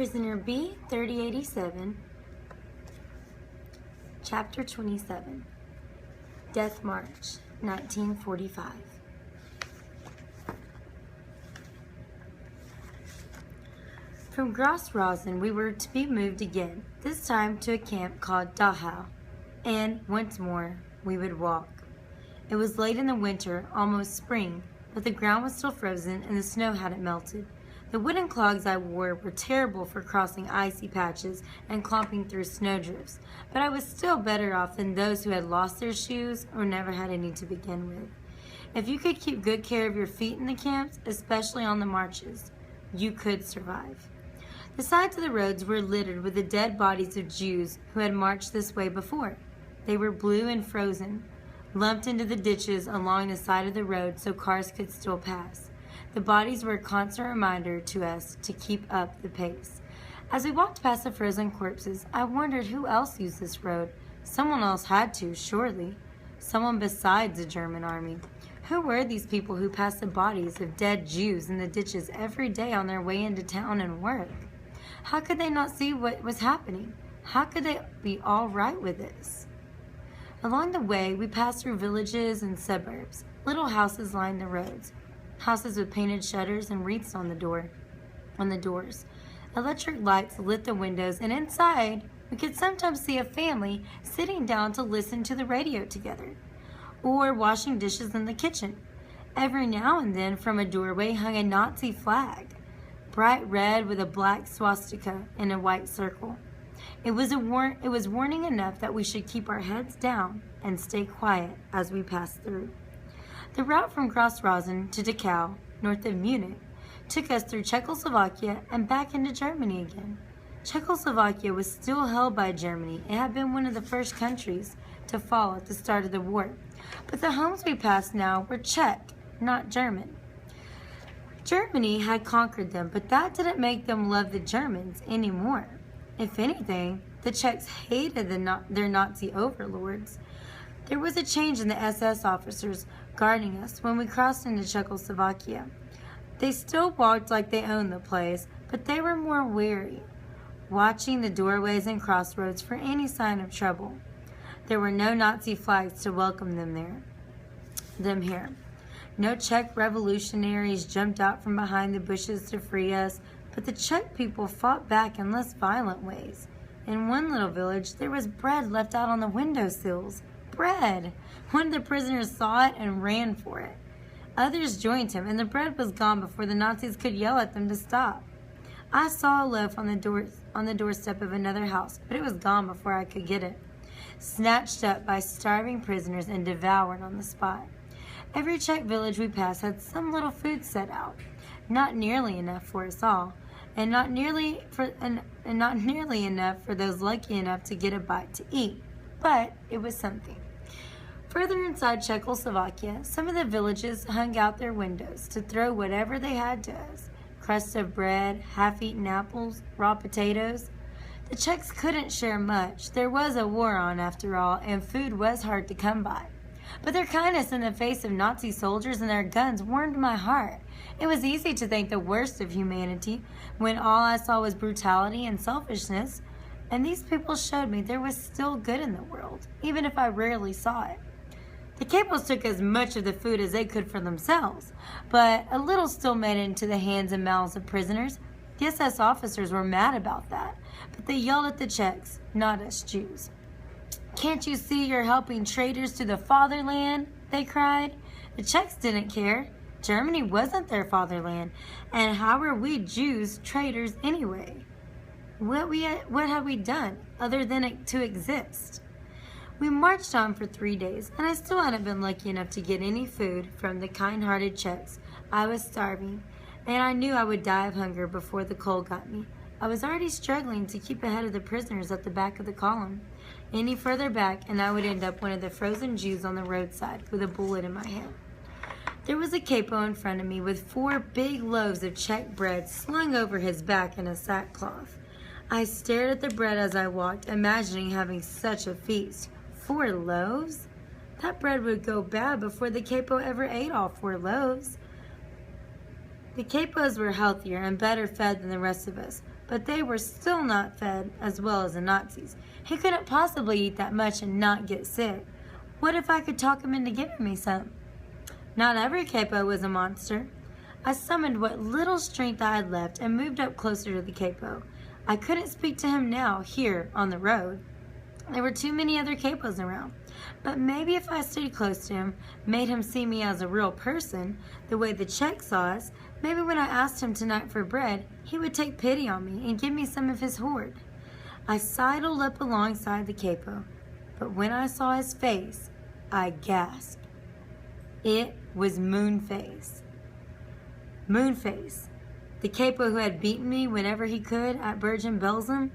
Prisoner B-3087, Chapter 27, Death March, 1945. From Gross Rosen we were to be moved again, this time to a camp called Dachau, and once more we would walk. It was late in the winter, almost spring, but the ground was still frozen and the snow hadn't melted. The wooden clogs I wore were terrible for crossing icy patches and clomping through snowdrifts, but I was still better off than those who had lost their shoes or never had any to begin with. If you could keep good care of your feet in the camps, especially on the marches, you could survive. The sides of the roads were littered with the dead bodies of Jews who had marched this way before. They were blue and frozen, lumped into the ditches along the side of the road so cars could still pass. The bodies were a constant reminder to us to keep up the pace. As we walked past the frozen corpses, I wondered who else used this road. Someone else had to, surely. Someone besides the German army. Who were these people who passed the bodies of dead Jews in the ditches every day on their way into town and work? How could they not see what was happening? How could they be all right with this? Along the way, we passed through villages and suburbs. Little houses lined the roads. Houses with painted shutters and wreaths on the doors. Electric lights lit the windows, and inside we could sometimes see a family sitting down to listen to the radio together, or washing dishes in the kitchen. Every now and then from a doorway hung a Nazi flag, bright red with a black swastika in a white circle. It was warning enough that we should keep our heads down and stay quiet as we passed through. The route from Gross Rosen to Dachau, north of Munich, took us through Czechoslovakia and back into Germany again. Czechoslovakia was still held by Germany. It had been one of the first countries to fall at the start of the war. But the homes we passed now were Czech, not German. Germany had conquered them, but that didn't make them love the Germans anymore. If anything, the Czechs hated their Nazi overlords. There was a change in the SS officers guarding us when we crossed into Czechoslovakia. They still walked like they owned the place, but they were more wary, watching the doorways and crossroads for any sign of trouble. There were no Nazi flags to welcome them here. No Czech revolutionaries jumped out from behind the bushes to free us, but the Czech people fought back in less violent ways. In one little village, there was bread left out on the windowsills. Bread! One of the prisoners saw it and ran for it. Others joined him, and the bread was gone before the Nazis could yell at them to stop. I saw a loaf on the doorstep of another house, but it was gone before I could get it. Snatched up by starving prisoners and devoured on the spot. Every Czech village we passed had some little food set out, not nearly enough for us all, and not nearly enough for those lucky enough to get a bite to eat, but it was something. Further inside Czechoslovakia, some of the villages hung out their windows to throw whatever they had to us. Crusts of bread, half-eaten apples, raw potatoes. The Czechs couldn't share much. There was a war on after all, and food was hard to come by. But their kindness in the face of Nazi soldiers and their guns warmed my heart. It was easy to think the worst of humanity when all I saw was brutality and selfishness, and these people showed me there was still good in the world, even if I rarely saw it. The capos took as much of the food as they could for themselves, but a little still made it into the hands and mouths of prisoners. The SS officers were mad about that, but they yelled at the Czechs, not us Jews. "Can't you see you're helping traitors to the fatherland?" they cried. The Czechs didn't care. Germany wasn't their fatherland, and how were we Jews traitors anyway? What had we done other than to exist? We marched on for 3 days, and I still hadn't been lucky enough to get any food from the kind-hearted Czechs. I was starving, and I knew I would die of hunger before the cold got me. I was already struggling to keep ahead of the prisoners at the back of the column. Any further back, and I would end up one of the frozen Jews on the roadside with a bullet in my hand. There was a capo in front of me with 4 big loaves of Czech bread slung over his back in a sackcloth. I stared at the bread as I walked, imagining having such a feast. 4 loaves? That bread would go bad before the capo ever ate all 4 loaves. The capos were healthier and better fed than the rest of us, but they were still not fed as well as the Nazis. He couldn't possibly eat that much and not get sick. What if I could talk him into giving me some? Not every capo was a monster. I summoned what little strength I had left and moved up closer to the capo. I couldn't speak to him now, here, on the road. There were too many other capos around. But maybe if I stayed close to him, made him see me as a real person, the way the Czech saw us, maybe when I asked him tonight for bread, he would take pity on me and give me some of his hoard. I sidled up alongside the capo, but when I saw his face, I gasped. It was Moonface. Moonface, the capo who had beaten me whenever he could at Bergen-Belsen.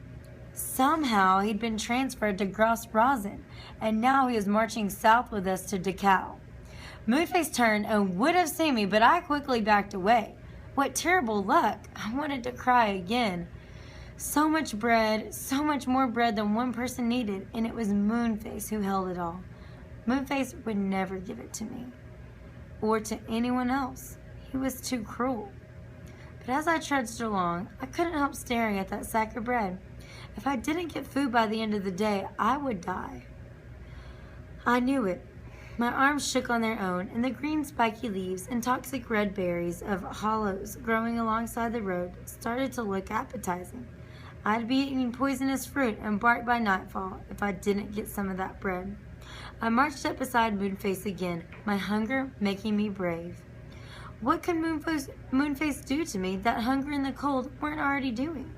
Somehow he'd been transferred to Gross Rosen, and now he was marching south with us to Dachau. Moonface turned and would have seen me, but I quickly backed away. What terrible luck! I wanted to cry again. So much bread, so much more bread than one person needed, and it was Moonface who held it all. Moonface would never give it to me, or to anyone else. He was too cruel. But as I trudged along, I couldn't help staring at that sack of bread. If I didn't get food by the end of the day, I would die. I knew it. My arms shook on their own, and the green spiky leaves and toxic red berries of hollows growing alongside the road started to look appetizing. I'd be eating poisonous fruit and bark by nightfall if I didn't get some of that bread. I marched up beside Moonface again, my hunger making me brave. What could Moonface do to me that hunger and the cold weren't already doing?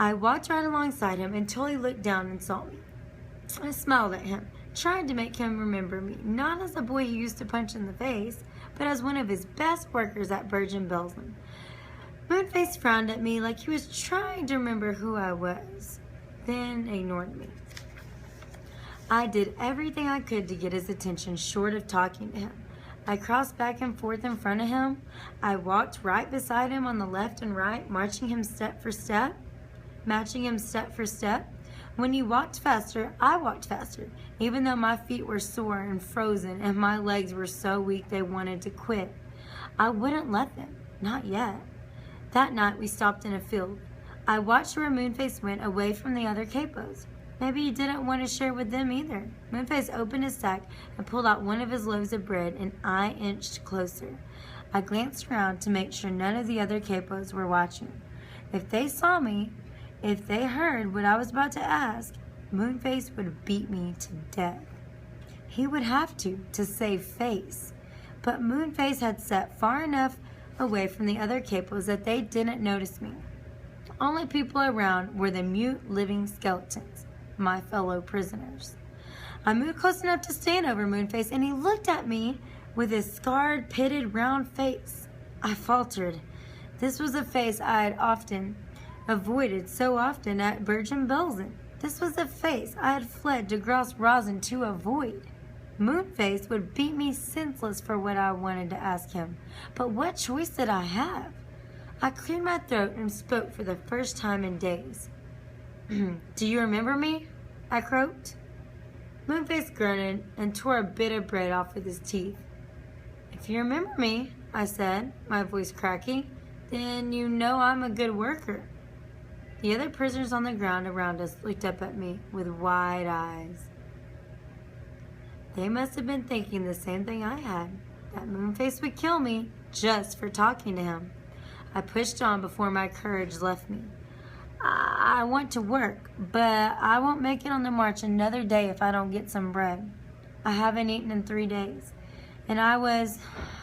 I walked right alongside him until he looked down and saw me. I smiled at him, tried to make him remember me, not as a boy he used to punch in the face, but as one of his best workers at Bergen-Belsen. Moonface frowned at me like he was trying to remember who I was, then ignored me. I did everything I could to get his attention short of talking to him. I crossed back and forth in front of him. I walked right beside him on the left and right, matching him step for step. When he walked faster, I walked faster, even though my feet were sore and frozen and my legs were so weak they wanted to quit. I wouldn't let them, not yet. That night we stopped in a field. I watched where Moonface went away from the other capos. Maybe he didn't want to share with them either. Moonface opened his sack and pulled out one of his loaves of bread, and I inched closer. I glanced around to make sure none of the other capos were watching. If they saw me, if they heard what I was about to ask, Moonface would beat me to death. He would have to save face. But Moonface had sat far enough away from the other capos that they didn't notice me. The only people around were the mute living skeletons, my fellow prisoners. I moved close enough to stand over Moonface, and he looked at me with his scarred, pitted, round face. I faltered. This was a face I had often avoided so often at Bergen-Belsen. This was a face I had fled to Gross Rosen to avoid. Moonface would beat me senseless for what I wanted to ask him. But what choice did I have? I cleared my throat and spoke for the first time in days. Do you remember me? I croaked. Moonface grunted and tore a bit of bread off with his teeth. If you remember me, I said, my voice cracking, then you know I'm a good worker. The other prisoners on the ground around us looked up at me with wide eyes. They must have been thinking the same thing I had, that Moonface would kill me just for talking to him. I pushed on before my courage left me. I want to work, but I won't make it on the march another day if I don't get some bread. I haven't eaten in 3 days, and I was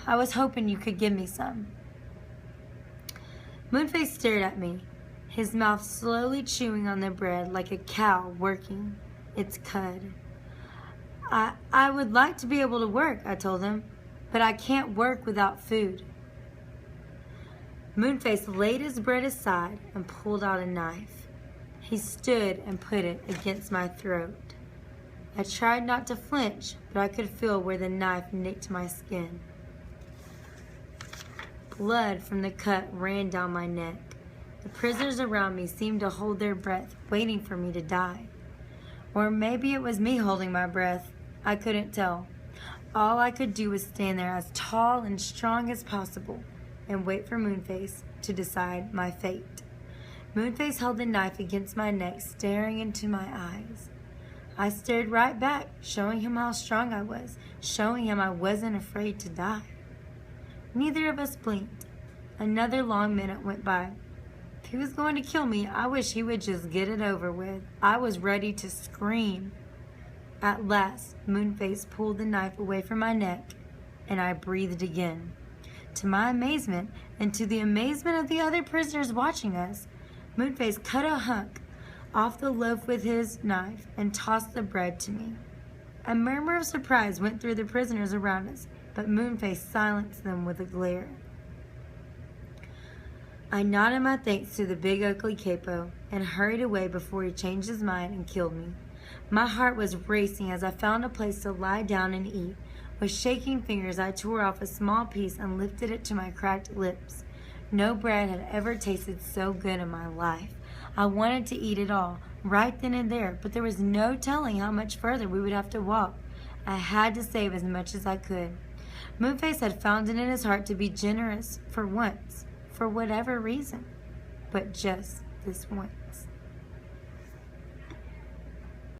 hoping you could give me some. Moonface stared at me, his mouth slowly chewing on the bread like a cow working its cud. I would like to be able to work, I told him, but I can't work without food. Moonface laid his bread aside and pulled out a knife. He stood and put it against my throat. I tried not to flinch, but I could feel where the knife nicked my skin. Blood from the cut ran down my neck. The prisoners around me seemed to hold their breath, waiting for me to die. Or maybe it was me holding my breath. I couldn't tell. All I could do was stand there as tall and strong as possible and wait for Moonface to decide my fate. Moonface held the knife against my neck, staring into my eyes. I stared right back, showing him how strong I was, showing him I wasn't afraid to die. Neither of us blinked. Another long minute went by. If he was going to kill me, I wish he would just get it over with. I was ready to scream. At last, Moonface pulled the knife away from my neck, and I breathed again. To my amazement, and to the amazement of the other prisoners watching us, Moonface cut a hunk off the loaf with his knife and tossed the bread to me. A murmur of surprise went through the prisoners around us, but Moonface silenced them with a glare. I nodded my thanks to the big ugly capo and hurried away before he changed his mind and killed me. My heart was racing as I found a place to lie down and eat. With shaking fingers, I tore off a small piece and lifted it to my cracked lips. No bread had ever tasted so good in my life. I wanted to eat it all, right then and there, but there was no telling how much further we would have to walk. I had to save as much as I could. Moonface had found it in his heart to be generous for once, for whatever reason, but just this once.